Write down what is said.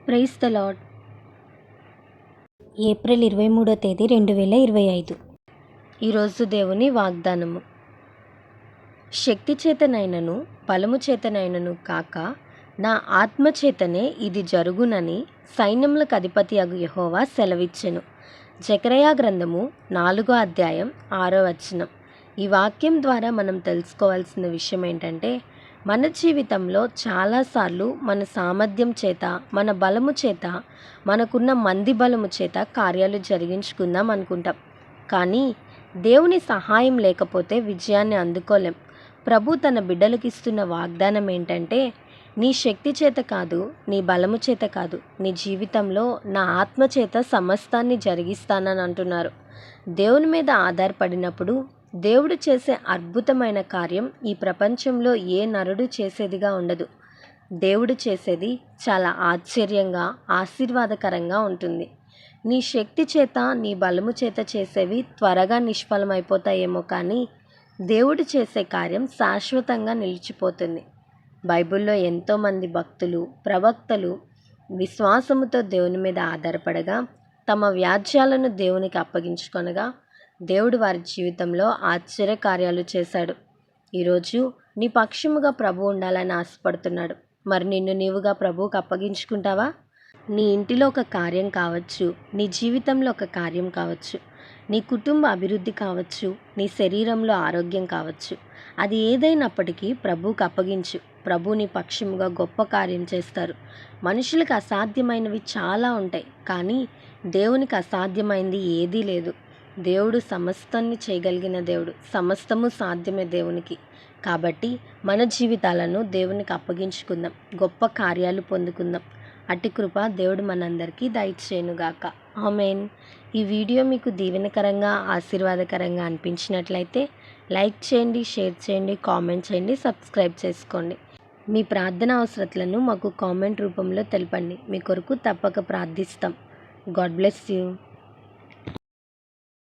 Praise the Lord. April 23వ తేదీ 2025. ఈరోజు దేవుని వాగ్దానము. శక్తి చేతనైనను బలము చేతనైనను కాక నా ఆత్మచేతనే ఇది జరుగునని సైన్యములకు అధిపతి అగు యెహోవా సెలవిచ్చెను. జెకర్యా గ్రంథము 4వ అధ్యాయం 6వ వచనం. ఈ వాక్యం ద్వారా మనం తెలుసుకోవాల్సిన విషయం ఏంటంటే, మన జీవితంలో చాలాసార్లు మన సామర్థ్యం చేత, మన బలము చేత, మనకున్న మంది బలము చేత కార్యాలు జరిగించుకుందాం అనుకుంటాం. కానీ దేవుని సహాయం లేకపోతే విజయాన్ని అందుకోలేం. ప్రభు తన బిడ్డలకు ఇస్తున్న వాగ్దానం ఏంటంటే, నీ శక్తి చేత కాదు, నీ బలము చేత కాదు, నీ జీవితంలో నా ఆత్మ చేత సమస్తాన్ని జరిగిస్తానని అంటున్నారు. దేవుని మీద ఆధారపడినప్పుడు దేవుడు చేసే అద్భుతమైన కార్యం ఈ ప్రపంచంలో ఏ నరుడు చేసేదిగా ఉండదు. దేవుడు చేసేది చాలా ఆశ్చర్యంగా, ఆశీర్వాదకరంగా ఉంటుంది. నీ శక్తి చేత, నీ బలము చేత చేసేవి త్వరగా నిష్ఫలమైపోతాయేమో, కానీ దేవుడు చేసే కార్యం శాశ్వతంగా నిలిచిపోతుంది. బైబిల్లో ఎంతోమంది భక్తులు, ప్రవక్తలు విశ్వాసముతో దేవుని మీద ఆధారపడగా, తమ వ్యాజ్యాలను దేవునికి అప్పగించుకొనగా దేవుడు వారి జీవితంలో ఆశ్చర్య కార్యాలు చేశాడు. ఈరోజు నీ పక్షముగా ప్రభు ఉండాలని ఆశపడుతున్నాడు. మరి నిన్ను నీవుగా ప్రభువుకు అప్పగించుకుంటావా? నీ ఇంటిలో ఒక కార్యం కావచ్చు, నీ జీవితంలో ఒక కార్యం కావచ్చు, నీ కుటుంబ అభివృద్ధి కావచ్చు, నీ శరీరంలో ఆరోగ్యం కావచ్చు. అది ఏదైనప్పటికీ ప్రభువుకు అప్పగించు. ప్రభు నీ పక్షముగా గొప్ప కార్యం చేస్తారు. మనుషులకు అసాధ్యమైనవి చాలా ఉంటాయి, కానీ దేవునికి అసాధ్యమైంది ఏదీ లేదు. దేవుడు సమస్తాన్ని చేయగలిగిన దేవుడు. సమస్తము సాధ్యమే దేవునికి. కాబట్టి మన జీవితాలను దేవునికి అప్పగించుకుందాం, గొప్ప కార్యాలు పొందుకుందాం. అట్టి కృప దేవుడు మనందరికీ దయచేయునుగాక. ఆమేన్. ఈ వీడియో మీకు దీవెనకరంగా, ఆశీర్వాదకరంగా అనిపించినట్లయితే లైక్ చేయండి, షేర్ చేయండి, కామెంట్ చేయండి, సబ్స్క్రైబ్ చేసుకోండి. మీ ప్రార్థన అవసరతలను మాకు కామెంట్ రూపంలో తెలపండి. మీ కొరకు తప్పక ప్రార్థిస్తాం. God bless you.